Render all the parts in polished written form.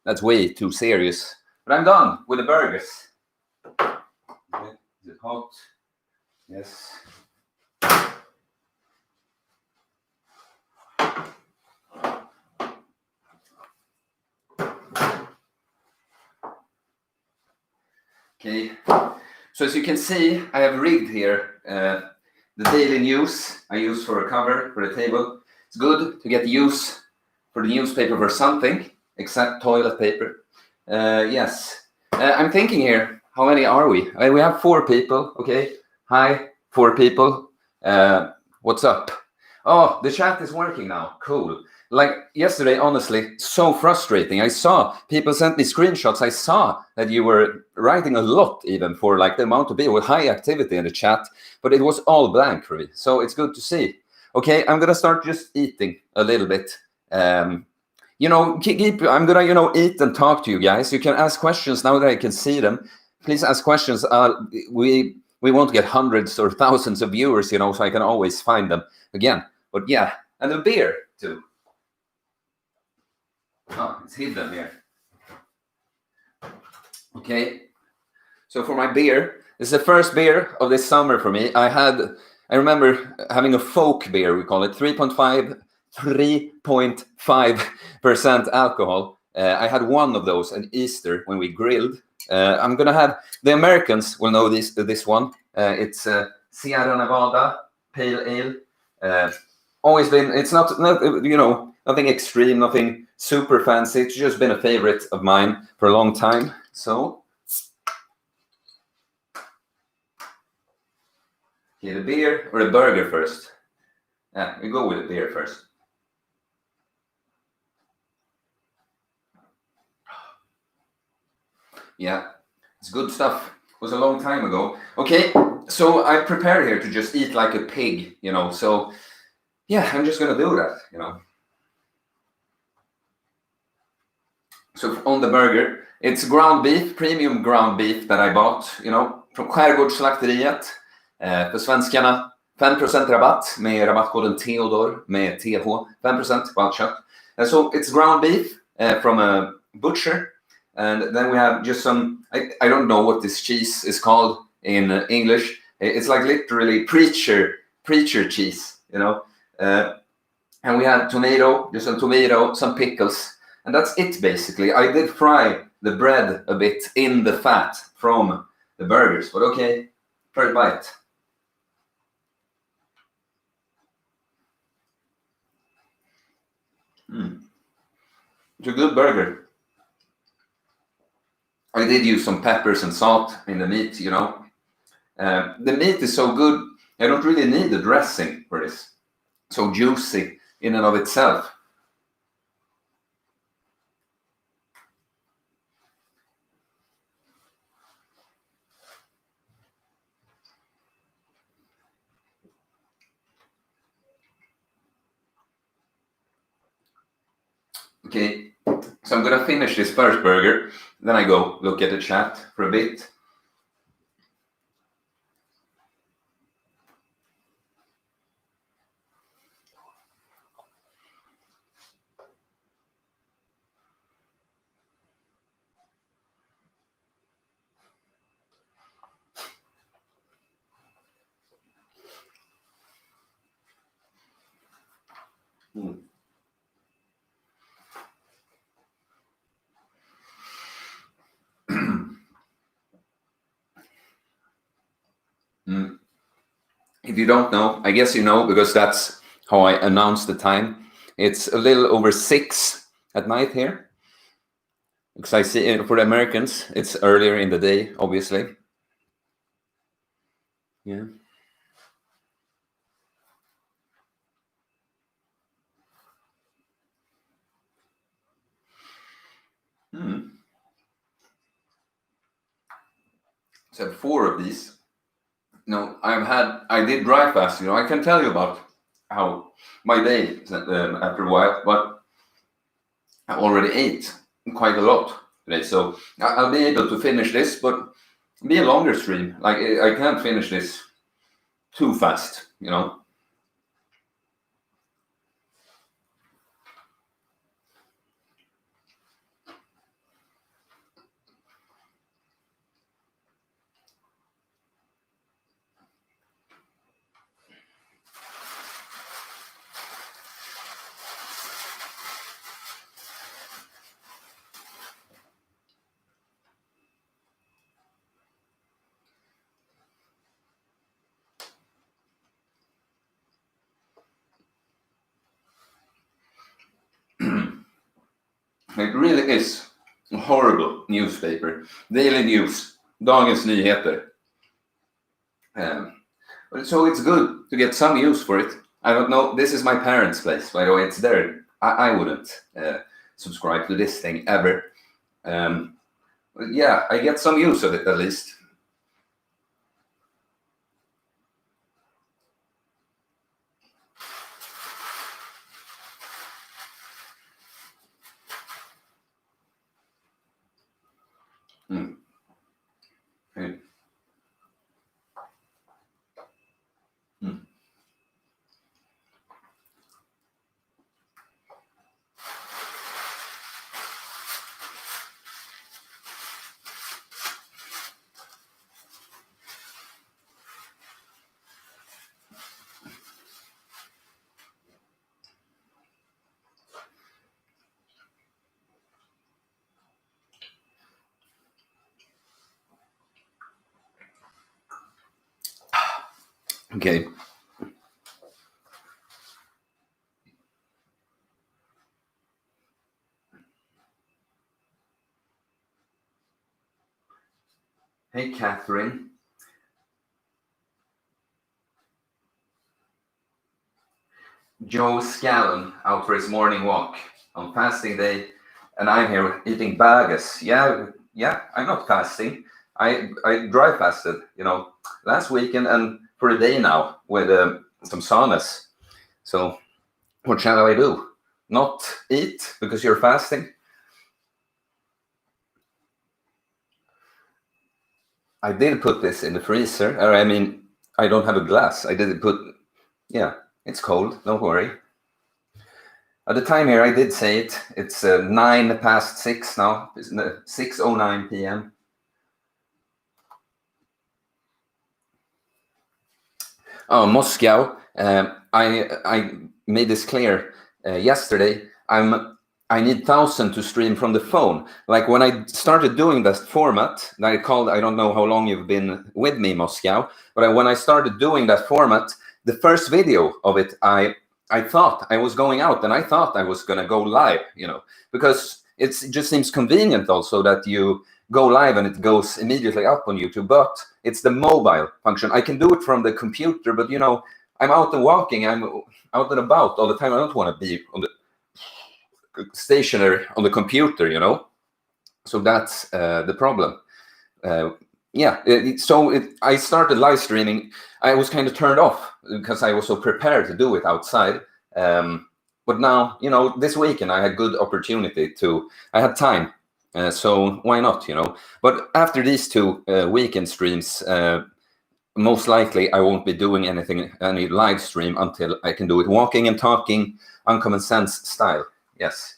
That's way too serious. But I'm done with the burgers. Okay. Is it hot? Yes. Okay. So as you can see, I have rigged here the daily news I use for a cover for the table. It's good to get use for the newspaper for something, except toilet paper. Yes. I'm thinking here, how many are we? We have 4 people, okay? Hi, 4 people. What's up? Oh, the chat is working now. Cool. Like yesterday, honestly, so frustrating. I saw people sent me screenshots. I saw that you were writing a lot, even for like the amount of people with high activity in the chat, but it was all blank for me. So it's good to see. Okay, I'm gonna start just eating a little bit. I'm gonna eat and talk to you guys. You can ask questions now that I can see them. Please ask questions. We won't get hundreds or thousands of viewers, so I can always find them again. But yeah, and a beer too. Oh, it's hidden here. Okay, so for my beer, this is the first beer of this summer for me. I remember having a folk beer, we call it, 3.5% alcohol. I had one of those at Easter when we grilled. I'm gonna have, the Americans will know this one. It's Sierra Nevada Pale Ale. Always been, it's not nothing extreme, nothing super fancy. It's just been a favorite of mine for a long time. So, okay, the beer or the burger first? Yeah, we go with the beer first. Yeah, it's good stuff. It was a long time ago. Okay, so I prepared here to just eat like a pig, so yeah, I'm just gonna do that, So on the burger, it's ground beef, premium ground beef that I bought, from Skärgårdsslakteriet. För svenskarna, 5% rabatt med rabattkoden Theodor med TH, 5% på allt kött. So it's ground beef from a butcher. And then we have just some, I don't know what this cheese is called in English. It's like literally preacher cheese, and we have tomato, just some tomato, some pickles. And that's it, basically. I did fry the bread a bit in the fat from the burgers. But okay, first bite. It's a good burger. I did use some peppers and salt in the meat, The meat is so good, I don't really need the dressing for this. So juicy in and of itself. Okay, so I'm gonna finish this first burger, then I go look at the chat for a bit. If you don't know, I guess you know, because that's how I announce the time. It's a little over 6 at night here. Because I see, for the Americans, it's earlier in the day, obviously. Yeah. So 4 of these. No, I did dry fast, I can tell you about how my day after a while, but I already ate quite a lot today, so I'll be able to finish this, but it'll be a longer stream. Like, I can't finish this too fast, It really is a horrible newspaper. Daily News, Dagens Nyheter. So it's good to get some use for it. I don't know. This is my parents' place, by the way. It's there. I wouldn't subscribe to this thing ever. But yeah, I get some use of it at least. Okay. Okay. Hey, Catherine. Joe Scallon out for his morning walk on fasting day, and I'm here eating burgers. Yeah, I'm not fasting. I dry fasted, last weekend and for a day now with some saunas. So what shall I do? Not eat because you're fasting? I did put this in the freezer. Or, I mean, I don't have a glass. I did put. Yeah, it's cold. Don't worry. At the time here, I did say it. It's 6 now. It's 6:09 p.m. Oh, Moscow. I made this clear yesterday. I need 1,000 to stream from the phone. Like when I started doing this format that I called, I don't know how long you've been with me, Moscow, but when I started doing that format, the first video of it, I thought I was going out and I thought I was going to go live, because it just seems convenient also that you go live and it goes immediately up on YouTube, but it's the mobile function. I can do it from the computer, but I'm out and walking, I'm out and about all the time. I don't want to be on the stationary on the computer, so that's the problem. I started live streaming. I was kind of turned off because I was so prepared to do it outside. But now, this weekend I had good opportunity I had time. So why not, But after these two weekend streams, most likely I won't be doing any live stream until I can do it walking and talking, Uncommon Sense style. Yes.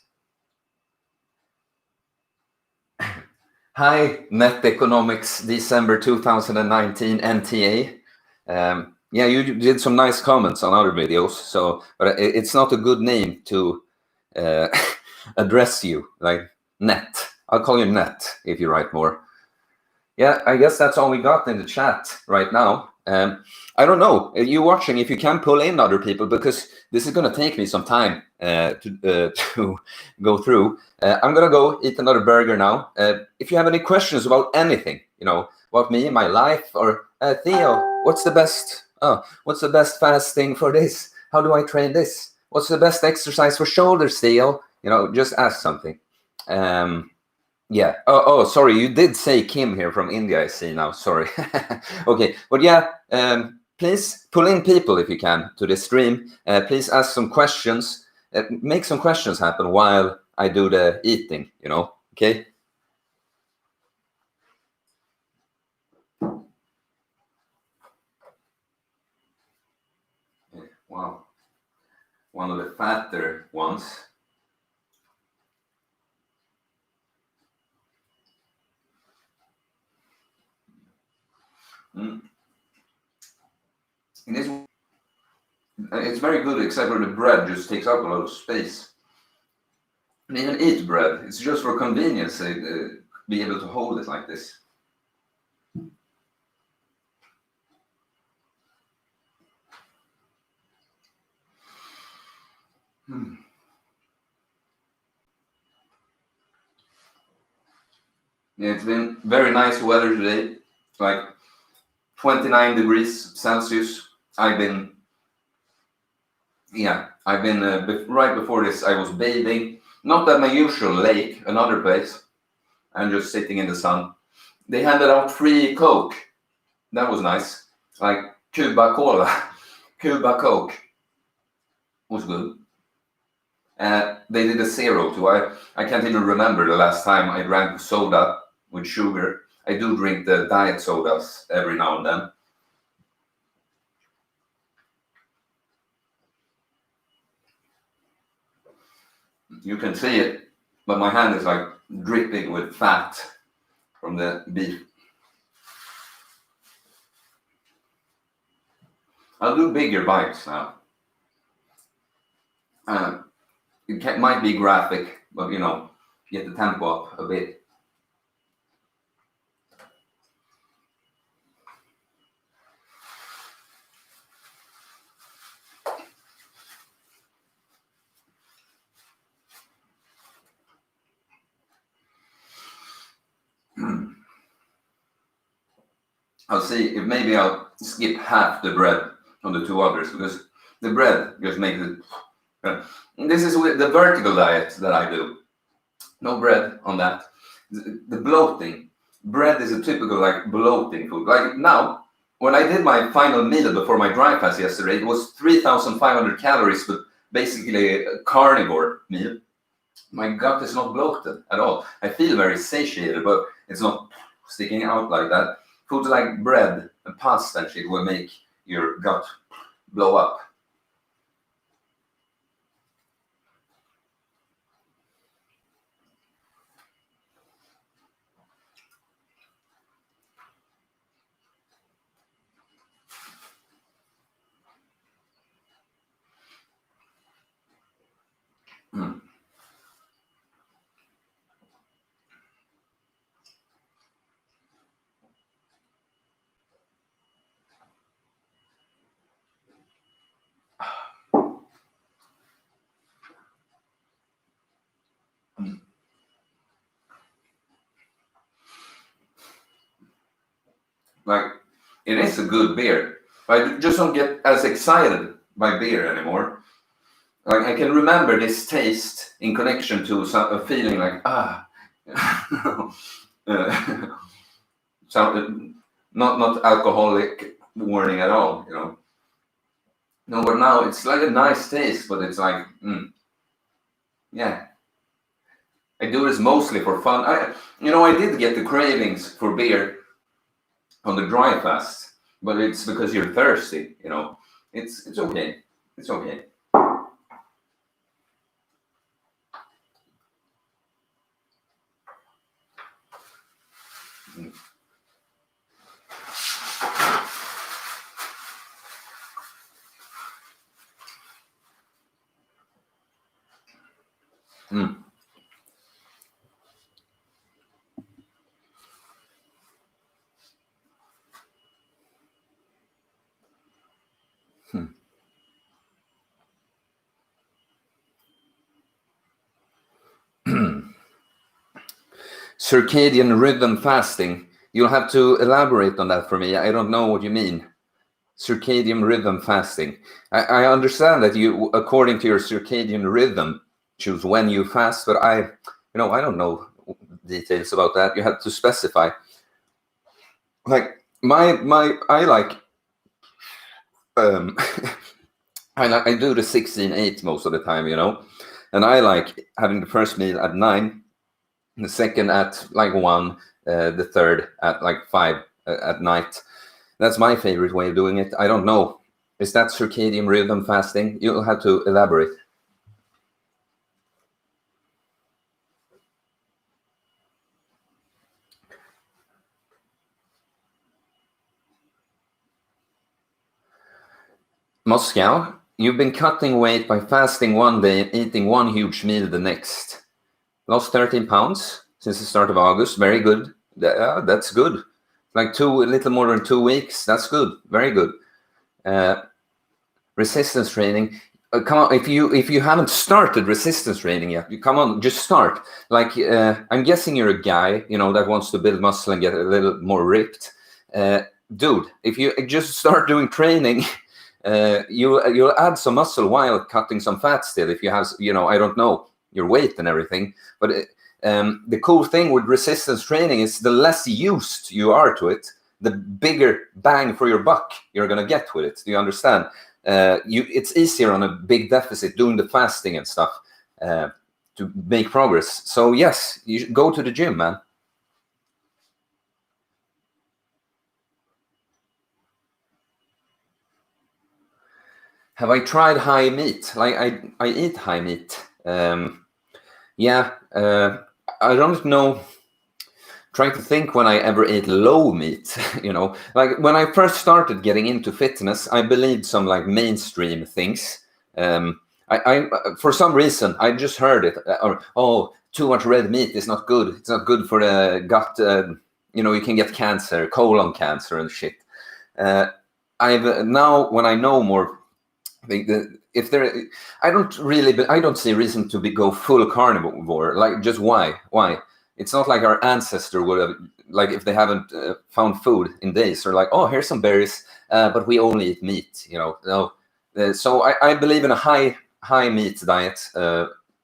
Hi, Net Economics, December 2019 NTA. Yeah, you did some nice comments on other videos, but it's not a good name to address you, like Net. I'll call you Net if you write more. Yeah, I guess that's all we got in the chat right now. I don't know, you watching, if you can pull in other people, because this is going to take me some time to go through. I'm going to go eat another burger now. If you have any questions about anything, about me, my life, or Theo, what's the best fasting for this? How do I train this? What's the best exercise for shoulders, Theo? Just ask something. Yeah. Oh, sorry. You did say Kim here from India. I see now. Sorry. Okay. But yeah, please pull in people if you can to the stream. Please ask some questions. Make some questions happen while I do the eating, Okay. Wow. One of the fatter ones. It's very good, except for the bread just takes up a lot of space. And even eat bread, it's just for convenience, be able to hold it like this. It's been very nice weather today, like 29 degrees Celsius. I've been right before this, I was bathing, not at my usual lake, another place. I'm just sitting in the sun. They handed out free Coke. That was nice. Like Cuba Cola, Cuba Coke was good. They did a zero too. I can't even remember the last time I drank soda with sugar. I do drink the diet sodas every now and then. You can see it, but my hand is like dripping with fat from the beef. I'll do bigger bites now. Might be graphic, but get the tempo up a bit. I'll see if maybe I'll skip half the bread on the two others, because the bread just makes it. This is with the vertical diet that I do. No bread on that. The bloating. Bread is a typical bloating food. Like now, when I did my final meal before my dry fast yesterday, it was 3,500 calories, but basically a carnivore meal. My gut is not bloated at all. I feel very satiated, but it's not sticking out like that. Foods like bread and pasta and shit will make your gut blow up. Like, it is a good beer. I just don't get as excited by beer anymore. Like, I can remember this taste in connection to a feeling like, not alcoholic warning at all, No, but now it's like a nice taste, but it's like, yeah. I do this mostly for fun. I did get the cravings for beer on the dry fast, but it's because you're thirsty, It's okay. It's okay. Circadian rhythm fasting. You'll have to elaborate on that for me. I don't know what you mean. Circadian rhythm fasting. I understand that you, according to your circadian rhythm, choose when you fast, but I don't know details about that. You have to specify. Like I like I do the 16-8 most of the time, and I like having the first meal at 9, the second at 1, the third at 5 at night. That's my favorite way of doing it. I don't know. Is that circadian rhythm fasting? You'll have to elaborate. Moscow, you've been cutting weight by fasting one day and eating one huge meal the next. Lost 13 pounds since the start of August. Very good. That's good. A little more than 2 weeks. That's good. Very good. Resistance training. come on, if you haven't started resistance training yet, you come on, just start. Like I'm guessing you're a guy, that wants to build muscle and get a little more ripped. Dude, if you just start doing training, you'll add some muscle while cutting some fat still. If you have, I don't know, your weight and everything. But the cool thing with resistance training is the less used you are to it, the bigger bang for your buck you're gonna get with it. Do you understand? It's easier on a big deficit doing the fasting and stuff to make progress. So yes, you should go to the gym, man. Have I tried high meat? Like I eat high meat. Yeah, I don't know. Trying to think when I ever ate low meat, like when I first started getting into fitness, I believed some like mainstream things. I for some reason I just heard it, too much red meat is not good. It's not good for the gut. You can get cancer, colon cancer, and shit. I've now when I know more, I don't see reason to go full carnivore. Like just why? It's not like our ancestor would have, like if they haven't found food in days, or like, oh, here's some berries, but we only eat meat, No. So I believe in a high meat diet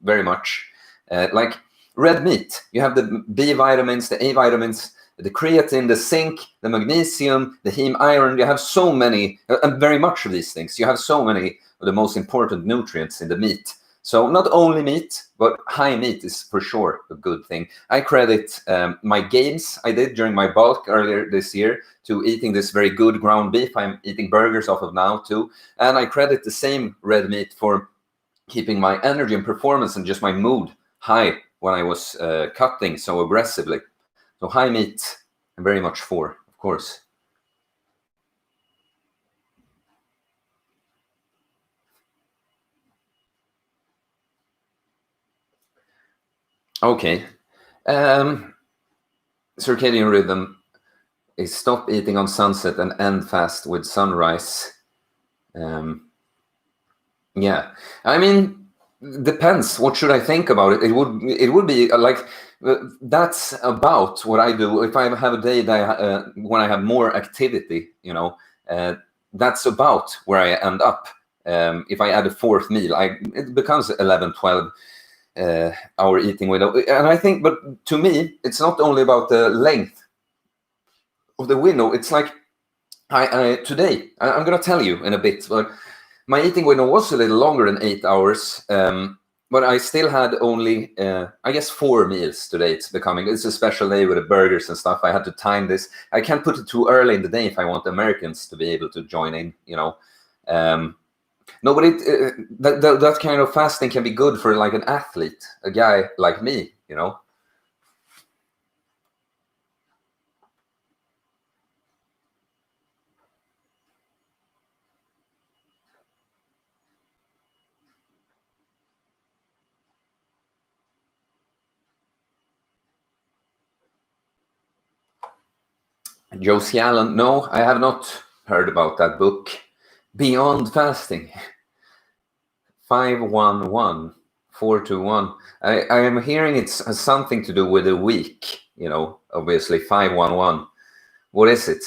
very much. Like red meat, you have the B vitamins, the A vitamins, the creatine, the zinc, the magnesium, the heme iron. You have so many, and very much of these things. You have so many of the most important nutrients in the meat. So not only meat, but high meat is for sure a good thing. I credit my gains I did during my bulk earlier this year to eating this very good ground beef I'm eating burgers off of now too. And I credit the same red meat for keeping my energy and performance and just my mood high when I was cutting so aggressively. So high meat, I'm very much for, of course. Okay. Circadian rhythm is stop eating on sunset and end fast with sunrise. Yeah, I mean, depends. What should I think about it? It would be like that's about what I do. If I have a day that when I have more activity, that's about where I end up. If I add a fourth meal, it becomes 11, 12 hour eating window. And I think, but to me, it's not only about the length of the window. It's like today, I'm going to tell you in a bit, but my eating window was a little longer than 8 hours. But I still had only, I guess, 4 meals today. It's a special day with the burgers and stuff. I had to time this. I can't put it too early in the day if I want Americans to be able to join in, No, but that kind of fasting can be good for like an athlete, a guy like me, Josie Allen, no, I have not heard about that book. Beyond Fasting. 511 421. I am hearing it has something to do with a week, obviously 511. What is it?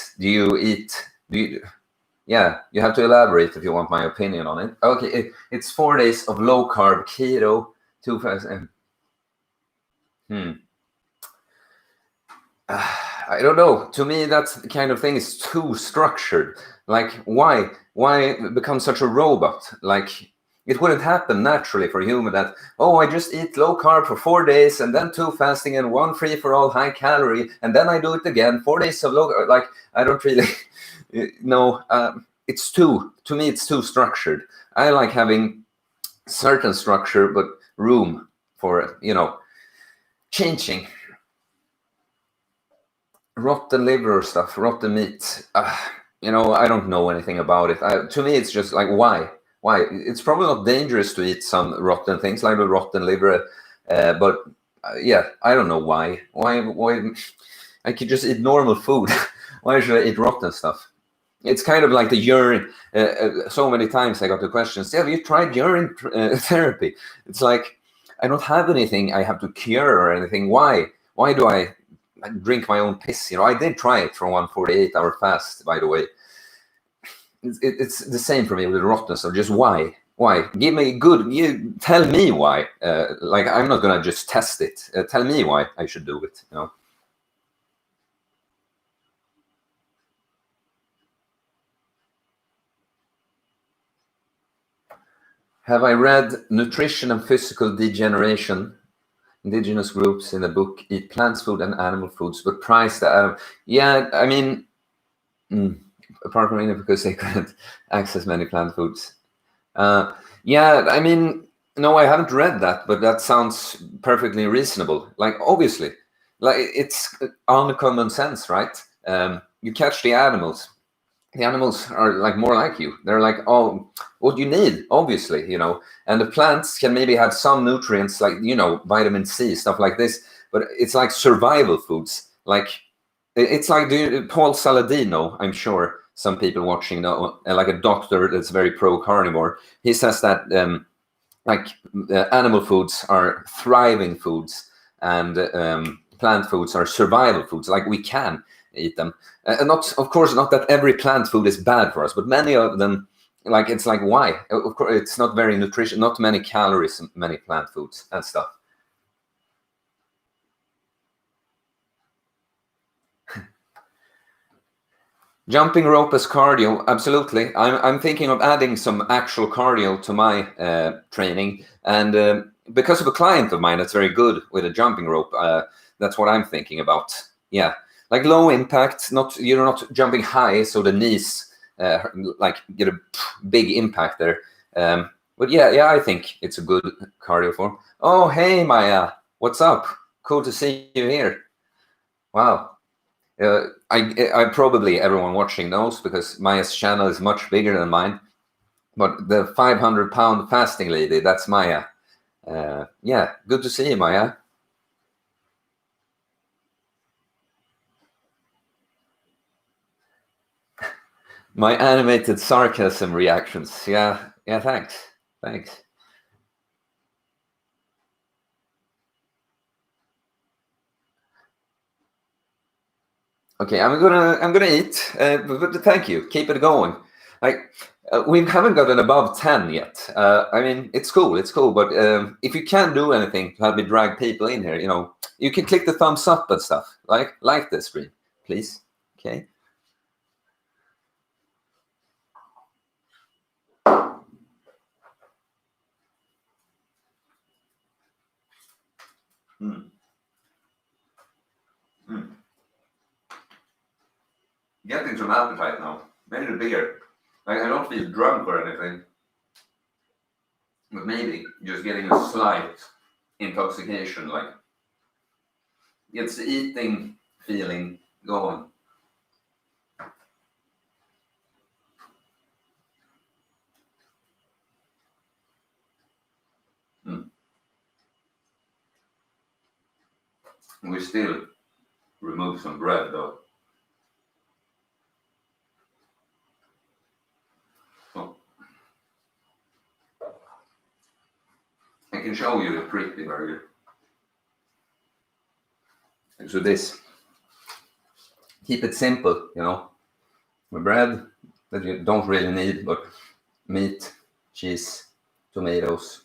Yeah, you have to elaborate if you want my opinion on it. Okay, it's 4 days of low carb keto, 2 fast. I don't know. To me, that kind of thing is too structured. Like, why become such a robot? Like, it wouldn't happen naturally for a human that, I just eat low carb for 4 days and then 2 fasting and 1 free for all high calorie. And then I do it again, 4 days of low, like, I don't really, no, to me, it's too structured. I like having certain structure, but room for, changing. Rotten liver or stuff, rotten meat. I don't know anything about it. To me, it's just like, why? It's probably not dangerous to eat some rotten things like the rotten liver, but yeah, I don't know why. Why I could just eat normal food. Why should I eat rotten stuff? it's kind of like the urine. So many times I got the questions, have you tried urine therapy? It's like, I don't have anything I have to cure or anything. Why do I drink my own piss? I did try it for 148-hour fast, by the way. It's the same for me with rottenness. So just why give me you tell me why. Like, I'm not gonna just test it. Tell me why I should do it. Have I read Nutrition and Physical Degeneration, Indigenous Groups, in the book Eat Plants, Food and Animal Foods, but price the yeah, I mean, apart from it, because they couldn't access many plant foods. Yeah, I mean, no, I haven't read that, but that sounds perfectly reasonable. Like, obviously, like, it's on common sense, right? You catch the animals. The animals are like more like you. They're like, oh, what you need, obviously, And the plants can maybe have some nutrients, like, vitamin C, stuff like this, but it's like survival foods. Like, it's like Paul Saladino, I'm sure some people watching know, like a doctor that's very pro carnivore. He says that animal foods are thriving foods, and plant foods are survival foods. Like, we can eat them, and not, of course, not that every plant food is bad for us, but many of them, like, it's like, why? Of course, it's not very nutritious, not many calories, many plant foods and stuff. Jumping rope as cardio, absolutely. I'm thinking of adding some actual cardio to my training, and because of a client of mine that's very good with a jumping rope, that's what I'm thinking about. Yeah, like low impact, you're not jumping high, so the knees like get a big impact there. But yeah, I think it's a good cardio form. Oh, hey Maya, what's up? Cool to see you here. Wow. I probably everyone watching knows, because Maya's channel is much bigger than mine. But the 500-pound fasting lady, that's Maya. Yeah, good to see you, Maya. My animated sarcasm reactions. Yeah, thanks. Okay, I'm gonna eat, but thank you. Keep it going. Like, we haven't gotten above 10 yet. I mean, it's cool. But if you can't do anything to help me drag people in here, you can click the thumbs up and stuff. Like this screen, please. Okay. Getting some appetite now. Maybe the beer. Like, I don't feel drunk or anything, but maybe just getting a slight intoxication, like, gets the eating feeling going. We still remove some bread though. So I can show you the pretty burger. So this, keep it simple, The bread that you don't really need, but meat, cheese, tomatoes,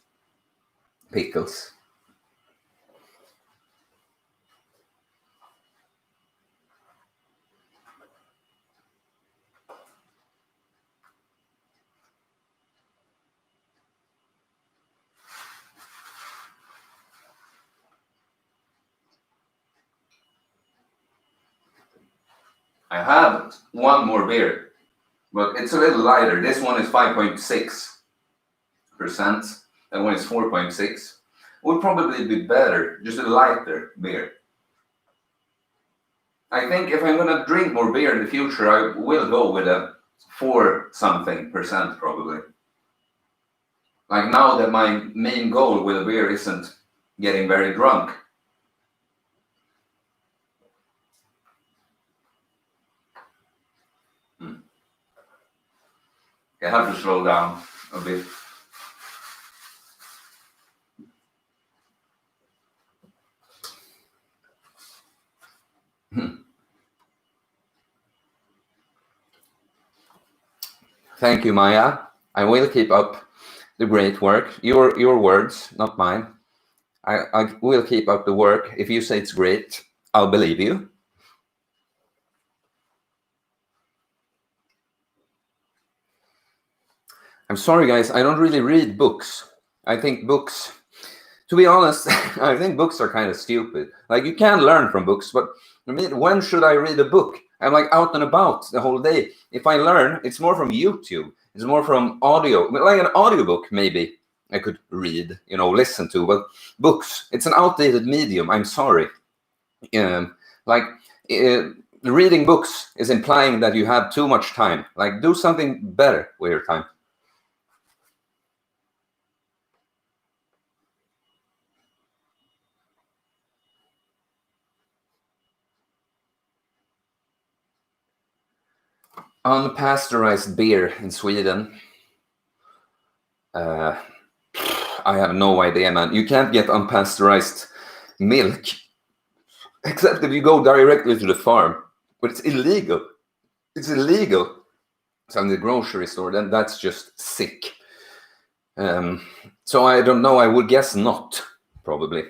pickles. I have one more beer, but it's a little lighter. This one is 5.6%. That one is 4.6. Would probably be better, just a lighter beer. I think if I'm gonna drink more beer in the future, I will go with a 4-something% probably. Like, now that my main goal with a beer isn't getting very drunk. I have to slow down a bit. Thank you, Maya. I will keep up the great work. Your words, not mine. I will keep up the work. If you say it's great, I'll believe you. I'm sorry, guys. I don't really read books. I think books, to be honest, I think books are kind of stupid. Like, you can learn from books, but I mean, when should I read a book? I'm like out and about the whole day. If I learn, it's more from YouTube. It's more from audio, like an audiobook, maybe I could read, listen to. But books, it's an outdated medium. I'm sorry. Like, reading books is implying that you have too much time. Like, do something better with your time. Unpasteurized beer in Sweden. I have no idea, man. You can't get unpasteurized milk except if you go directly to the farm. But it's illegal. It's illegal. So in the grocery store, then that's just sick. So I don't know. I would guess not, probably.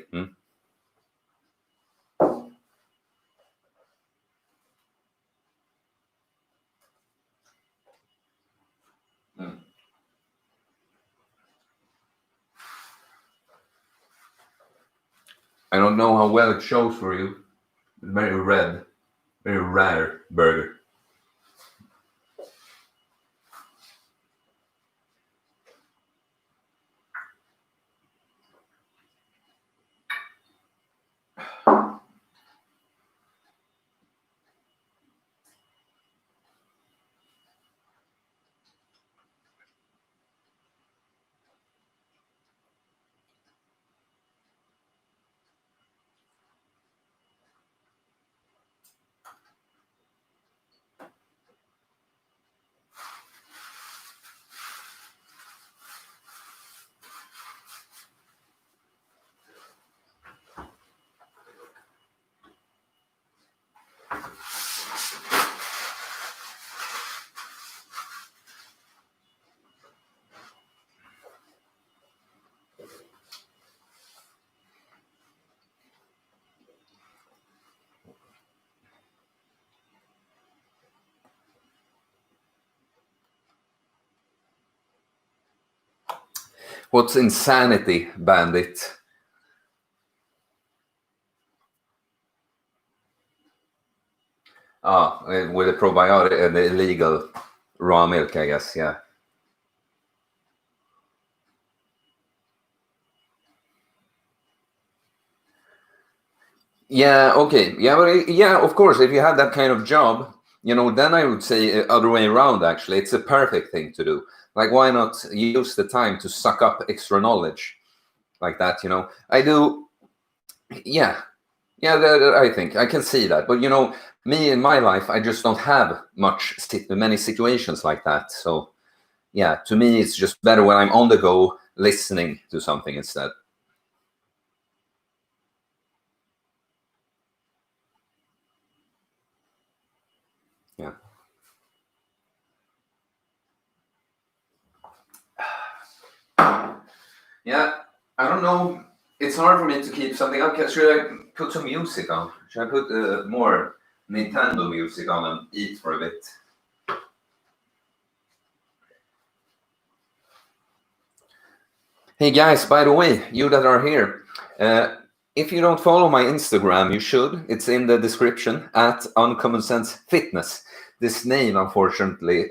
I don't know how well it shows for you. It's very red, very rare burger. What's insanity, bandit? With the probiotic and the illegal raw milk, I guess, yeah. Yeah, okay. Yeah, but yeah, of course, if you have that kind of job, then I would say other way around, actually. It's a perfect thing to do. Like, why not use the time to suck up extra knowledge like that, I do, yeah. Yeah, I think I can see that. But, me in my life, I just don't have many situations like that. So, yeah, to me, it's just better when I'm on the go listening to something instead. Yeah. Yeah, I don't know. It's hard for me to keep something up. Should I put some music on? Should I put more Nintendo music on and eat for a bit? Hey guys, by the way, you that are here, if you don't follow my Instagram, you should. It's in the description at Uncommon Sense Fitness. This name, unfortunately,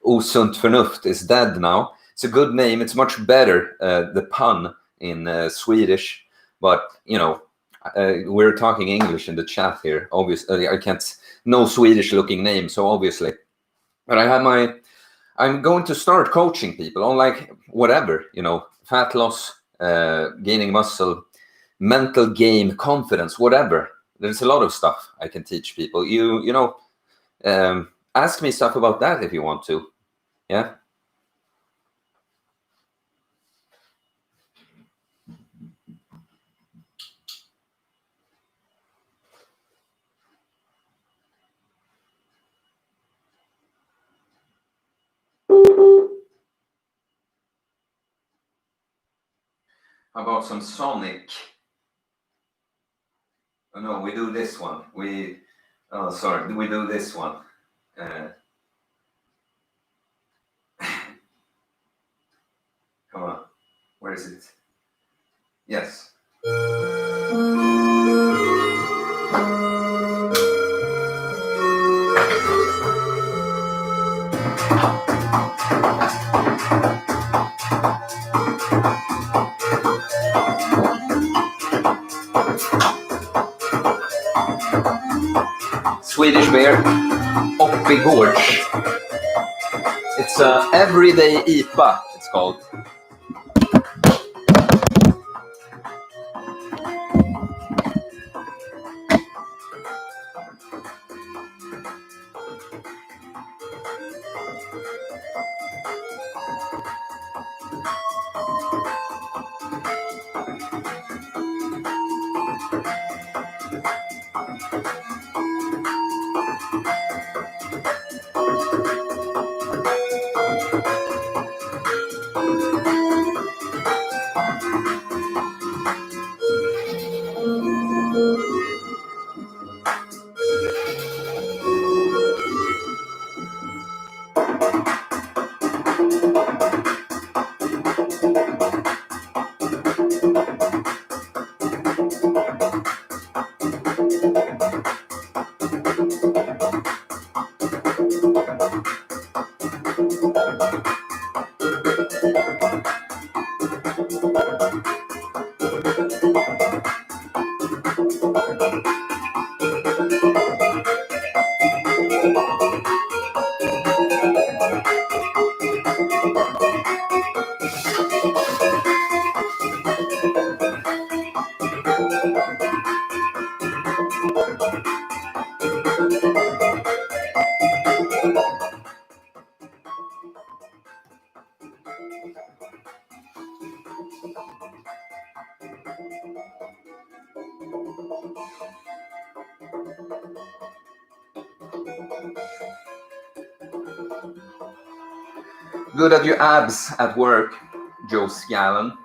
Osunt Förnuft, is dead now. It's a good name. It's much better, the pun in Swedish. But, we're talking English in the chat here. Obviously, I can't, no Swedish-looking name, so obviously. But I'm going to start coaching people on like whatever, fat loss, gaining muscle, mental game, confidence, whatever. There's a lot of stuff I can teach people. Ask me stuff about that if you want to. Yeah. How about some Sonic? Oh no, we do this one. We do this one. Come on, where is it? Yes. Swedish beer, Oppigårds. It's a everyday IPA, it's called. Good at your abs at work, Joe Scallon.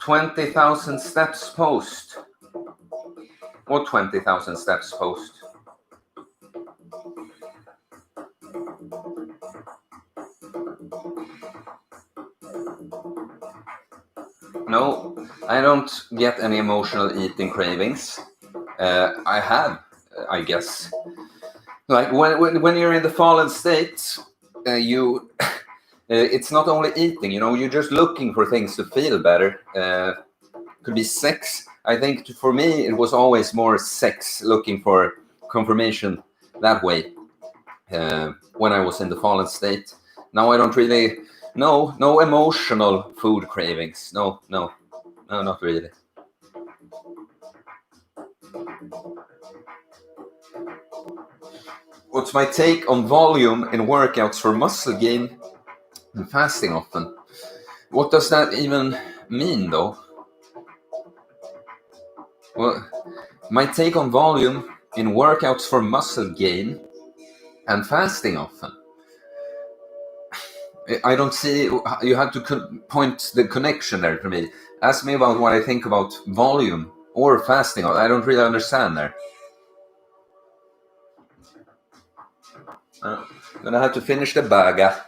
$20,000 steps post. What 20,000 steps post? No, I don't get any emotional eating cravings. I have, I guess. Like when you're in the fallen state, it's not only eating, you're just looking for things to feel better. Could be sex. I think for me, it was always more sex, looking for confirmation that way when I was in the fallen state. Now I don't really, no emotional food cravings. No, not really. What's my take on volume in workouts for muscle gain and fasting often? What does that even mean, though? Well, my take on volume in workouts for muscle gain and fasting often. I don't see, you have to point the connection there for me. Ask me about what I think about volume or fasting. I don't really understand there. I'm gonna have to finish the baga.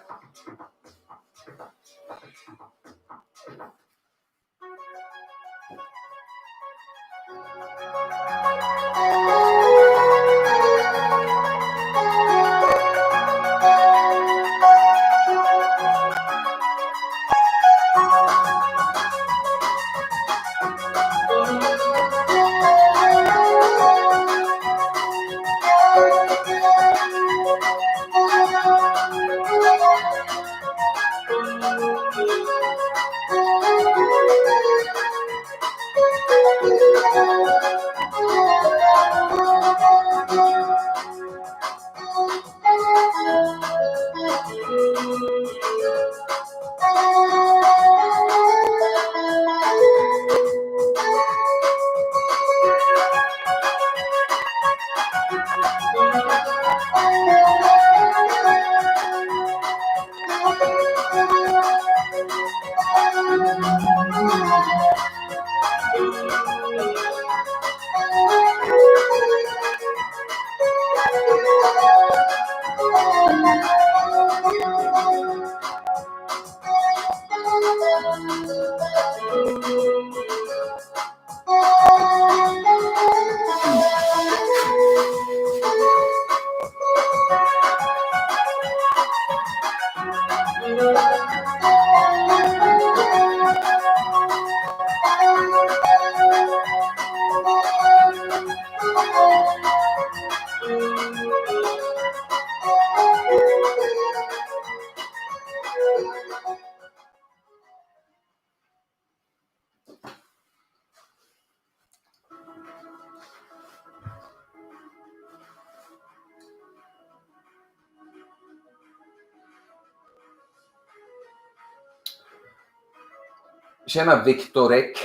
Tjena Viktorek.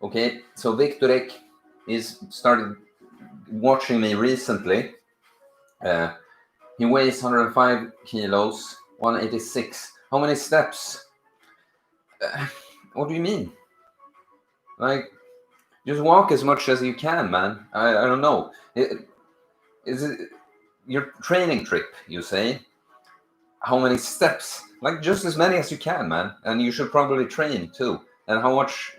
Okay, so Viktorek is started watching me recently. He weighs 105 kilos, 186. How many steps? What do you mean? Like, just walk as much as you can, man. I don't know. Is it your training trip, you say? How many steps? Like, just as many as you can, man. And you should probably train too. And how much,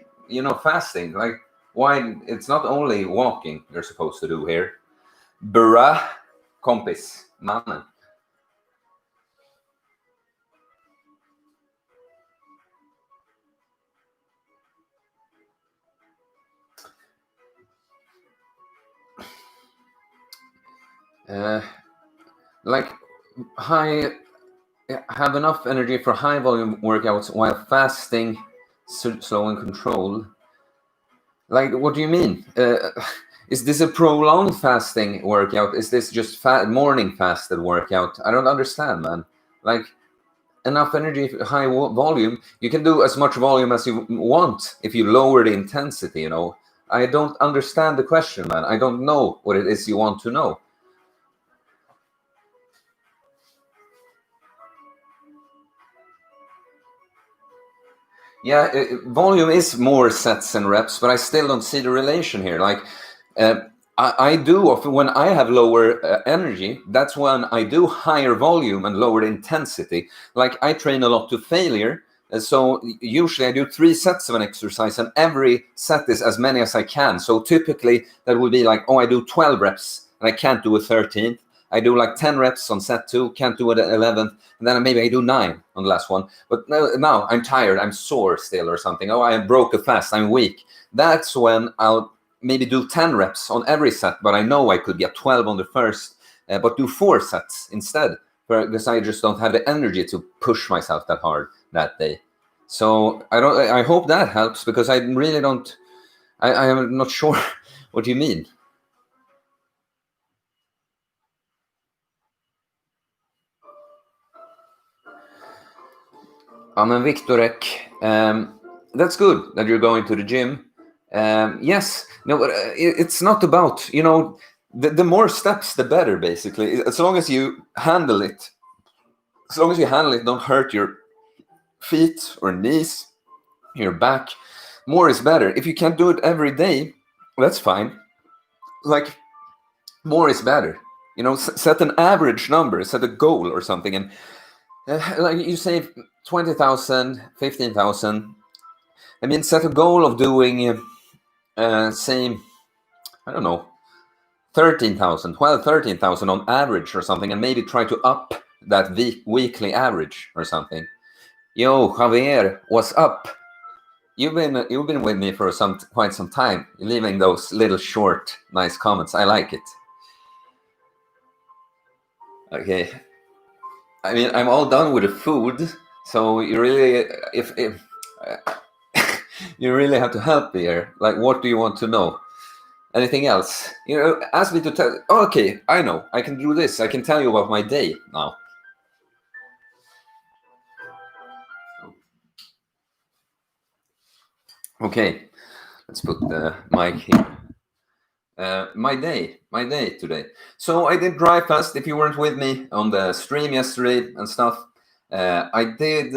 fasting. Like, why? It's not only walking you're supposed to do here. Bruh, kompis, mannen. Like, have enough energy for high volume workouts while fasting, slow and controlled. Like, what do you mean? Is this a prolonged fasting workout? Is this just morning fasted workout? I don't understand, man. Like, enough energy, high volume. You can do as much volume as you want if you lower the intensity, I don't understand the question, man. I don't know what it is you want to know. Yeah, volume is more sets and reps, but I still don't see the relation here. Like, I do often, when I have lower energy, that's when I do higher volume and lower intensity. Like, I train a lot to failure. So usually I do 3 sets of an exercise, and every set is as many as I can. So typically that would be like, I do 12 reps and I can't do a 13th. I do like 10 reps on set 2, can't do it at 11th, and then maybe I do 9 on the last one. But now I'm tired, I'm sore still or something. I broke a fast, I'm weak. That's when I'll maybe do 10 reps on every set, but I know I could get 12 on the first, but do 4 sets instead, because I just don't have the energy to push myself that hard that day. So I hope that helps, because I really don't, I am not sure what you mean. And Viktorek, that's good that you're going to the gym. Yes, no, but it's not about, the more steps, the better, basically. As long as you handle it, don't hurt your feet or knees, your back, more is better. If you can't do it every day, that's fine. Like, more is better. Set an average number, set a goal or something, and like you say, 20,000, 15,000. I mean, set a goal of doing, say, I don't know, 13,000, 12, 13,000 on average or something, and maybe try to up that weekly average or something. Yo, Javier, what's up? You've been with me for quite some time. You're leaving those little short, nice comments. I like it. Okay. I mean, I'm all done with the food, so you really, if you really have to help me here. Like, what do you want to know? Anything else? Ask me to tell. Oh, okay, I know. I can do this. I can tell you about my day now. Okay, let's put the mic here. My day today. So I did dry fast. If you weren't with me on the stream yesterday and stuff, I did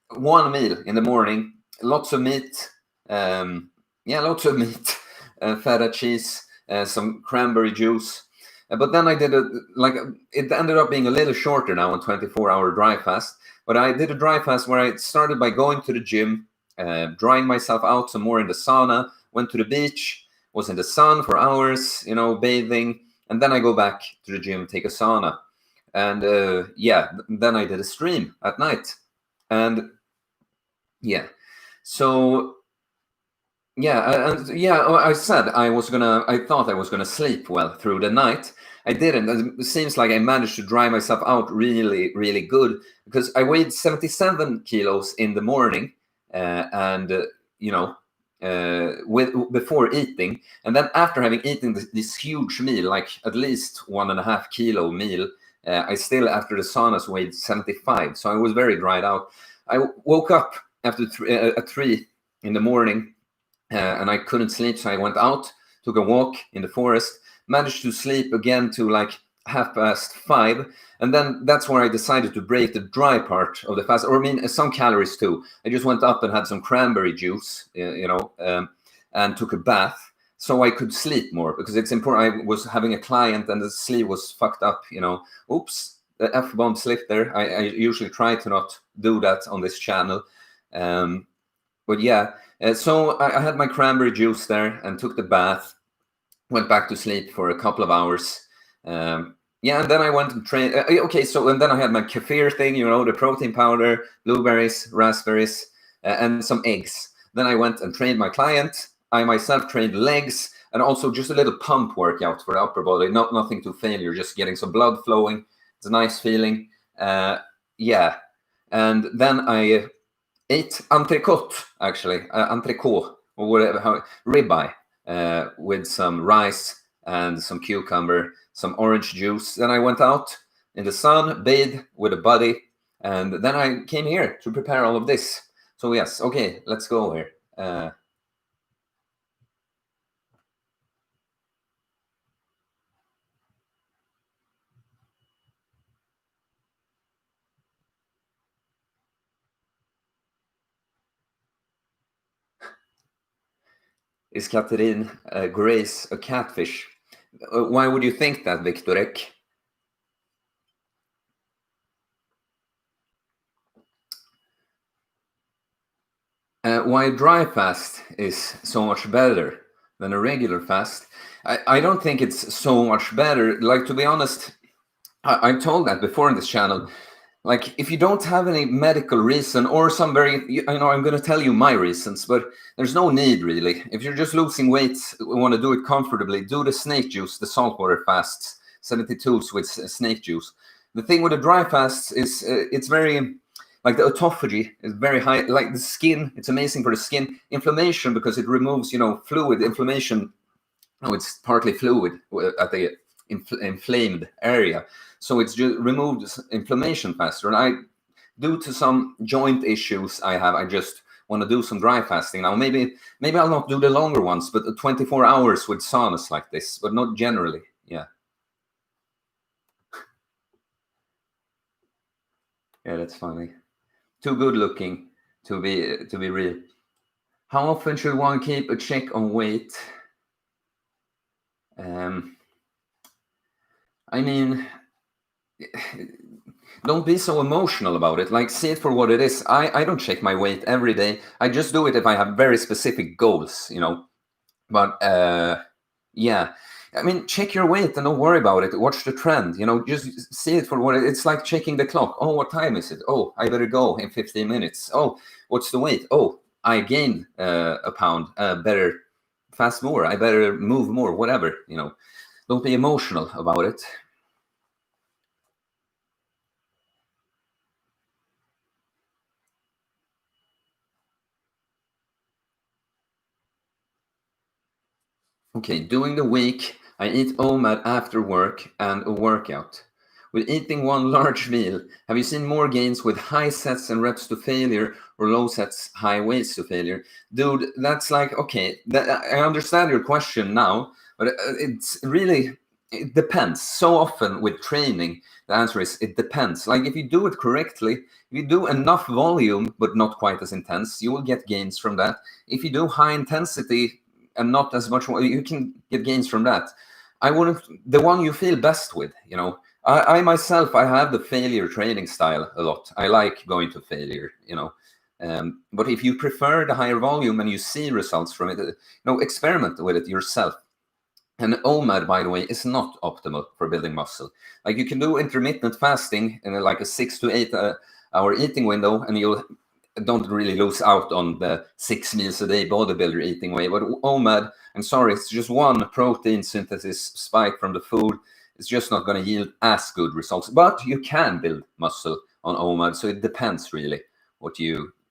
1 meal in the morning. Lots of meat. Lots of meat. Feta cheese, some cranberry juice. But then I did it ended up being a little shorter now, a 24-hour dry fast. But I did a dry fast where I started by going to the gym, drying myself out some more in the sauna, went to the beach, was in the sun for hours, bathing, and then I go back to the gym, take a sauna. And then I did a stream at night. And yeah, so I said I thought I was gonna sleep well through the night. I didn't. It seems like I managed to dry myself out really, really good, because I weighed 77 kilos in the morning, before eating, and then after having eaten this huge meal, like at least 1.5 kilo meal, I still, after the saunas, weighed 75. So I was very dried out. I woke up after at 3 in the morning, and I couldn't sleep, so I went out, took a walk in the forest, managed to sleep again to like 5:30, and then that's where I decided to break the dry part of the fast, or I mean some calories too. I just went up and had some cranberry juice, and took a bath so I could sleep more, because it's important. I was having a client and the sleep was fucked up, Oops, the F-bomb slipped there. I usually try to not do that on this channel. But yeah, so I had my cranberry juice there and took the bath, went back to sleep for a couple of hours. Yeah, and then I went and trained. And then I had my kefir thing, the protein powder, blueberries, raspberries, and some eggs. Then I went and trained my client. I myself trained legs, and also just a little pump workout for the upper body. Nothing to failure, just getting some blood flowing. It's a nice feeling. Yeah, and then I ate entrecôte, actually, entrecôte, or whatever, ribeye, with some rice and some cucumber, some orange juice. Then I went out in the sun, bathed with a buddy, and then I came here to prepare all of this. So yes, okay, let's go here. Is Catherine Grace a catfish? Why would you think that, Victorek? Why dry fast is so much better than a regular fast? I don't think it's so much better. Like, to be honest, I told that before in this channel. Like, if you don't have any medical reason or some I'm going to tell you my reasons, but there's no need really. If you're just losing weight, want to do it comfortably, do the snake juice, the saltwater fasts, 72s with snake juice. The thing with the dry fasts is it's very, like, the autophagy is very high. Like the skin, it's amazing for the skin. Inflammation, because it removes, fluid. Inflammation, it's partly fluid at the inflamed area. So it's just removed inflammation faster. And due to some joint issues I have, I just want to do some dry fasting now. Maybe I'll not do the longer ones, but 24 hours with saunas like this, but not generally. Yeah. Yeah, that's funny. Too good looking to be real. How often should one keep a check on weight? I mean, don't be so emotional about it. Like, see it for what it is. I don't check my weight every day. I just do it if I have very specific goals, But yeah, I mean, check your weight and don't worry about it. Watch the trend, just see it for what it's like. Checking the clock. Oh, what time is it? Oh, I better go in 15 minutes. Oh, what's the weight? Oh, I gained a pound. Better fast more. I better move more. Whatever, Don't be emotional about it. Okay, during the week, I eat OMAD after work and a workout. With eating one large meal, have you seen more gains with high sets and reps to failure or low sets, high weights to failure? Dude, that's like, okay, I understand your question now, but it depends. So often with training, the answer is it depends. Like, if you do it correctly, if you do enough volume, but not quite as intense, you will get gains from that. If you do high intensity, and not as much, you can get gains from that. The one you feel best with, I myself, I have the failure training style a lot. I like going to failure, but if you prefer the higher volume and you see results from it, experiment with it yourself. And OMAD, by the way, is not optimal for building muscle. Like, you can do intermittent fasting in like a 6 to 8 hour eating window, and you'll don't really lose out on the 6 meals a day bodybuilder eating way. But OMAD, I'm sorry, it's just one protein synthesis spike from the food. It's just not going to yield as good results. But you can build muscle on OMAD, so it depends really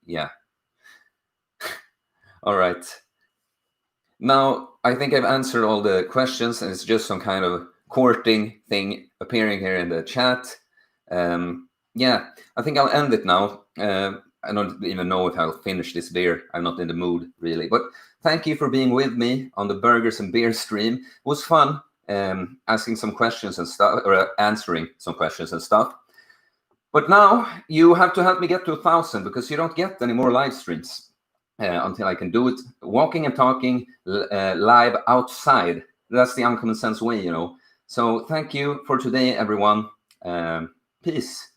yeah. All right. Now, I think I've answered all the questions, and it's just some kind of courting thing appearing here in the chat. Yeah, I think I'll end it now. I don't even know if I'll finish this beer. I'm not in the mood really. But thank you for being with me on the Burgers and Beer stream. It was fun asking some questions and stuff, or answering some questions and stuff. But now you have to help me get to 1,000, because you don't get any more live streams until I can do it walking and talking live outside. That's the Uncommon Sense way, you know. So thank you for today, everyone. Peace.